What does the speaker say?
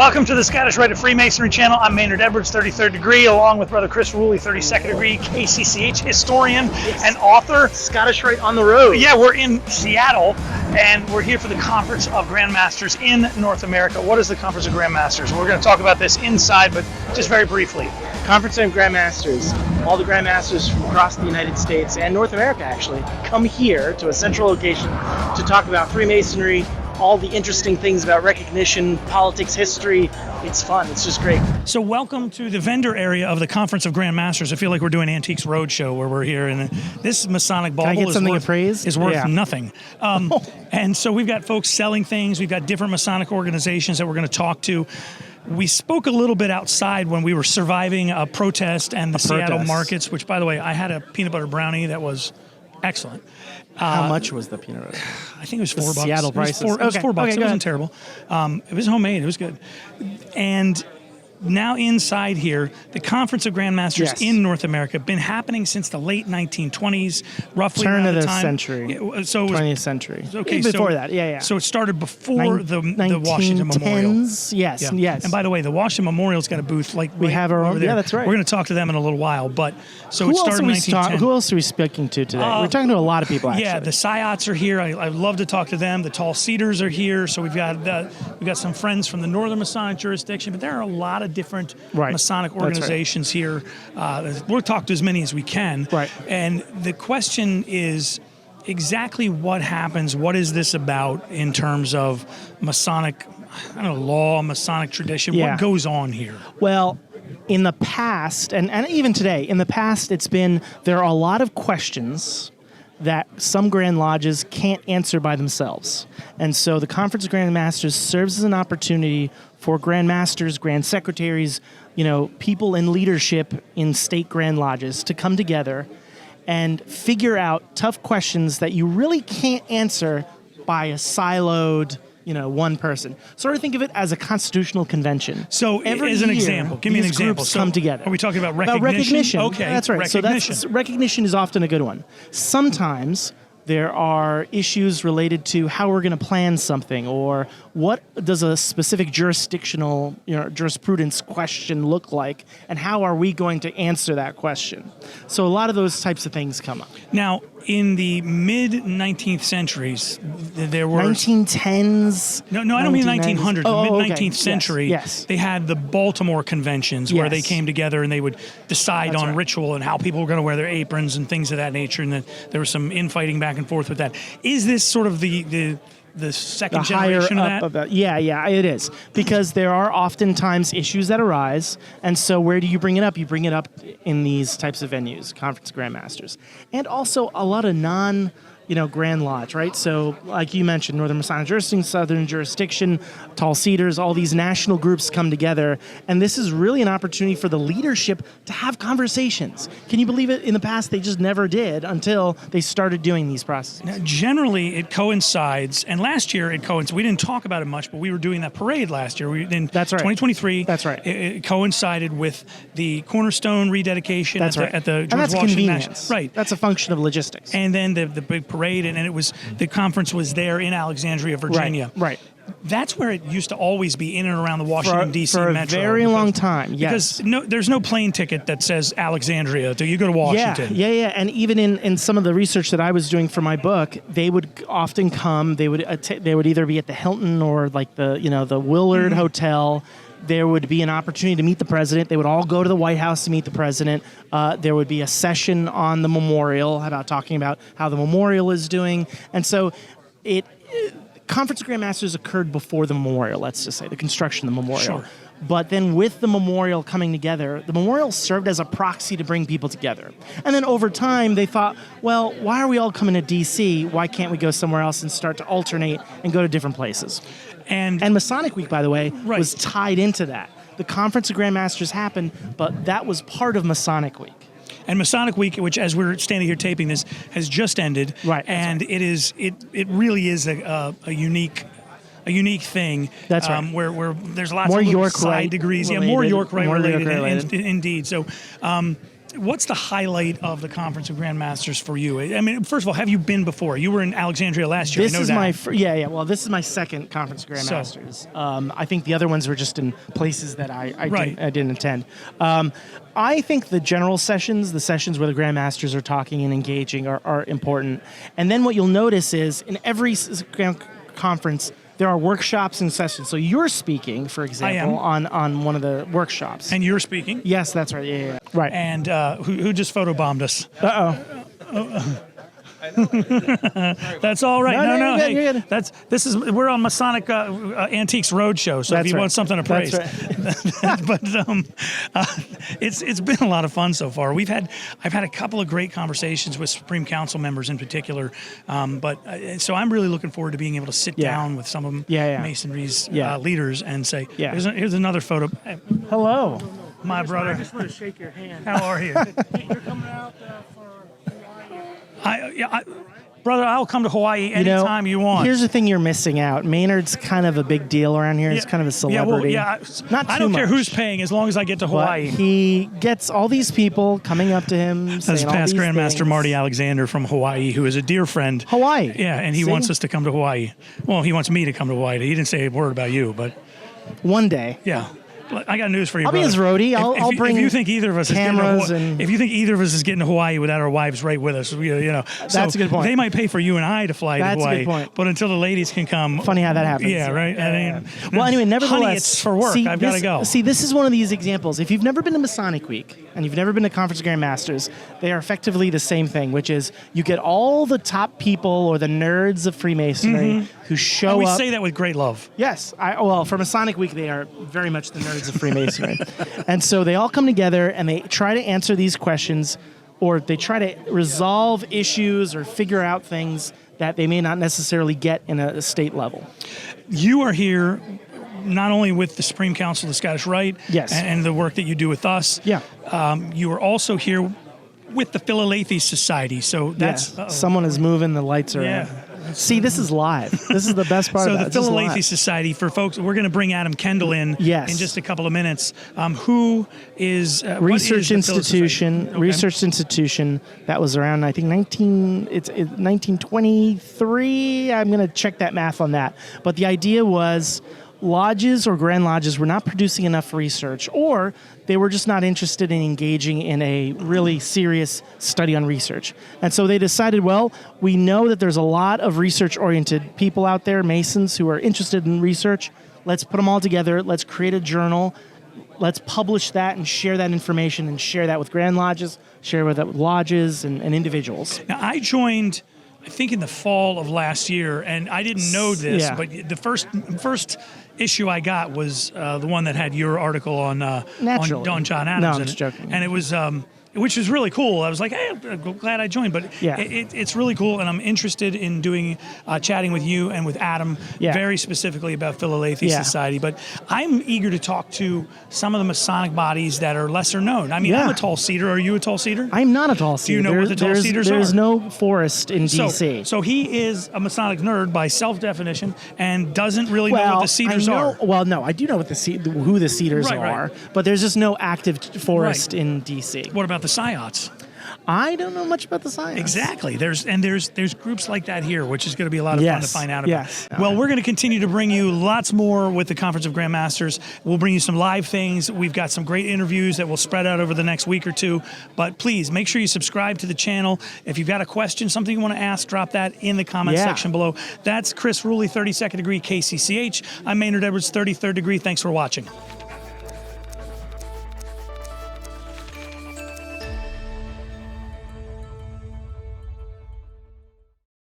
Welcome to the Scottish Rite Freemasonry channel. I'm Maynard Edwards, 33rd degree, along with brother Chris Ruli, 32nd degree, KCCH historian and author. Scottish Rite on the road. Yeah, we're in Seattle, and we're here for the Conference of Grand Masters in North America. What is the Conference of Grand Masters? We're going to talk about this inside, but just very briefly. Conference of Grand Masters. All the Grand Masters from across the United States and North America, actually, come here to a central location to talk about Freemasonry, all the interesting things about recognition, politics, history. It's fun. It's just great. So welcome to the vendor area of the Conference of Grand Masters. I feel like we're doing Antiques Roadshow where we're here, and this Masonic bauble is worth nothing. And so we've got folks selling things. We've got different Masonic organizations that we're going to talk to. We spoke a little bit outside when we were surviving a protest and the Seattle markets, which, by the way, I had a peanut butter brownie that was excellent. How much was the peanut butter? I think it was $4. Seattle prices. It was $4. It wasn't terrible. It was homemade. It was good. And now inside here, the Conference of Grand Masters in North America, been happening since the late 1920s, roughly turn of the time. century. So 20th century. Okay, even before that, yeah. So it started before the Washington Memorial. Yes. And by the way, the Washington Memorial's got a booth we have our own. There. Yeah, that's right. We're going to talk to them in a little while. But so it started in 1910. Who else are we speaking to today? We're talking to a lot of people. Actually. Yeah, the Syots are here. I love to talk to them. The Tall Cedars are here. So we've got some friends from the Northern Masonic jurisdiction, but there are a lot of different Masonic organizations here. We'll talk to as many as we can. Right. And the question is exactly what happens, what is this about in terms of Masonic, law, Masonic tradition, what goes on here? Well, in the past, and even today, in the past there are a lot of questions that some Grand Lodges can't answer by themselves. And so the Conference of Grand Masters serves as an opportunity for Grand Masters, Grand Secretaries, people in leadership in state Grand Lodges to come together and figure out tough questions that you really can't answer by a siloed one person. Sort of think of it as a constitutional convention. So, as an example, give me an example. Groups come together. Are we talking about recognition? Okay, that's right. Recognition. Recognition is often a good one. Sometimes there are issues related to how we're going to plan something, or what does a specific jurisdictional, jurisprudence question look like, and how are we going to answer that question? So a lot of those types of things come up. Now, in the mid-19th centuries, there were 1910s. No, I don't mean 1900s. The mid-19th century. Yes. They had the Baltimore conventions where they came together and they would decide on ritual and how people were going to wear their aprons and things of that nature, and there was some infighting back and forth with that. Is this sort of the second generation of that? Yeah, it is. Because there are oftentimes issues that arise, and so where do you bring it up? You bring it up in these types of venues, Conference of Grand Masters. And also a lot of Grand Lodge, right? So, like you mentioned, Northern Masonic jurisdiction, Southern jurisdiction, Tall Cedars, all these national groups come together, and this is really an opportunity for the leadership to have conversations. Can you believe it? In the past, they just never did until they started doing these processes. Now, generally, it coincides, and last year it coincided. We didn't talk about it much, but we were doing that parade last year. That's right. 2023. That's right. It coincided with the Cornerstone rededication at the George and that's Washington convenience. Right. That's a function of logistics. And then the big parade, and it was the conference was there in Alexandria, Virginia. Right. That's where it used to always be, in and around the Washington, D.C. metro. For a very long time, yes. Because there's no plane ticket that says Alexandria. You go to Washington. Yeah. And even in some of the research that I was doing for my book, they would often come. They would either be at the Hilton or like the Willard Hotel. There would be an opportunity to meet the president. They would all go to the White House to meet the president. There would be a session on the memorial, talking about how the memorial is doing. And so Conference of Grand Masters occurred before the memorial, let's just say, the construction of the memorial. Sure. But then with the memorial coming together, the memorial served as a proxy to bring people together. And then over time, they thought, well, why are we all coming to D.C.? Why can't we go somewhere else and start to alternate and go to different places? And Masonic Week, by the way, was tied into that. The Conference of Grand Masters happened, but that was part of Masonic Week. And Masonic Week, which as we're standing here taping this, has just ended. Right. And it really is a unique thing. That's right. Where there's lots more of York side degrees. Related, more York Rite related. Related. Indeed. So what's the highlight of the Conference of Grand Masters for you? I mean, first of all, have you been before? You were in Alexandria last year. This is my well, this is my second Conference of Grand Masters. I think the other ones were just in places that I didn't attend. I think the general sessions, the sessions where the Grand Masters are talking and engaging, are important. And then what you'll notice is in every conference, there are workshops and sessions. So you're speaking, for example, on one of the workshops. And you're speaking? Yes, that's right. Yeah. Right. And who just photobombed us? Uh-oh. That's all right. No. You're good. We're on Masonic Antiques Roadshow. So if you want something to praise, but it's been a lot of fun so far. I've had a couple of great conversations with Supreme Council members in particular. So I'm really looking forward to being able to sit down with some of Masonry's leaders and say, here's another photo. Hello, my brother. I just want to shake your hand. How are you? You're coming out for Hawaii. Brother, I'll come to Hawaii anytime you want. Here's the thing you're missing out. Maynard's kind of a big deal around here. He's kind of a celebrity. I don't care who's paying as long as I get to Hawaii. But he gets all these people coming up to him. That's past Grandmaster Marty Alexander from Hawaii, who is a dear friend. Hawaii. Yeah, and he wants us to come to Hawaii. Well, he wants me to come to Hawaii. He didn't say a word about you, but one day. Yeah. I got news for you, I'll brother. be his roadie. I'll bring if you think either of us cameras if you think either of us is getting to Hawaii without our wives right with us, that's a good point. They might pay for you and I to fly to Hawaii. That's a good point. But until the ladies can come, funny how that happens. Yeah, right. Well, anyway, nevertheless, honey, it's for work. I've got to go. See, this is one of these examples. If you've never been to Masonic Week and you've never been to Conference of Grand Masters, they are effectively the same thing, which is you get all the top people or the nerds of Freemasonry who show up. We say that with great love. Yes. For Masonic Week, they are very much the nerds of Freemasonry. And so they all come together and they try to answer these questions, or they try to resolve issues or figure out things that they may not necessarily get in a state level. You are here not only with the Supreme Council of the Scottish Rite and the work that you do with us. Yeah. You are also here with the Philalethes Society. So that's... Someone is moving, the lights are on. See, this is live. This is the best part of that. So the Philalethes Society, for folks, we're going to bring Adam Kendall in just a couple of minutes. Who is... research institution. Research institution that was around, I think, 1923. I'm going to check that math on that. But the idea was... lodges or Grand Lodges were not producing enough research, or they were just not interested in engaging in a really serious study on research. And so they decided, well, we know that there's a lot of research-oriented people out there, Masons, who are interested in research. Let's put them all together. Let's create a journal. Let's publish that and share that information and share that with Grand Lodges, share that with lodges and individuals. Now, I joined... I think in the fall of last year, and I didn't know this, but the first issue I got was the one that had your article on John Adams. No, I'm just joking. And it was, which was really cool. I was like, hey, I'm glad I joined, but it's really cool, and I'm interested in doing chatting with you and with Adam very specifically about Philalethes Society. But I'm eager to talk to some of the Masonic bodies that are lesser known. I mean, I'm a tall cedar. Are you a tall cedar? I'm not a tall cedar. Do you know what the tall cedars are? There's no forest in D.C. So he is a Masonic nerd by self-definition and doesn't really know what the cedars are. Well, no, I do know what who the cedars are, but there's just no active forest in D.C. What about the Sciots? I don't know much about the Sciots. Exactly. There's groups like that here, which is going to be a lot of fun to find out about. Yes. Well, we're going to continue to bring you lots more with the Conference of Grand Masters. We'll bring you some live things. We've got some great interviews that will spread out over the next week or two. But please make sure you subscribe to the channel. If you've got a question, something you want to ask, drop that in the comment section below. That's Chris Ruli, 32nd degree KCCH. I'm Maynard Edwards, 33rd degree. Thanks for watching.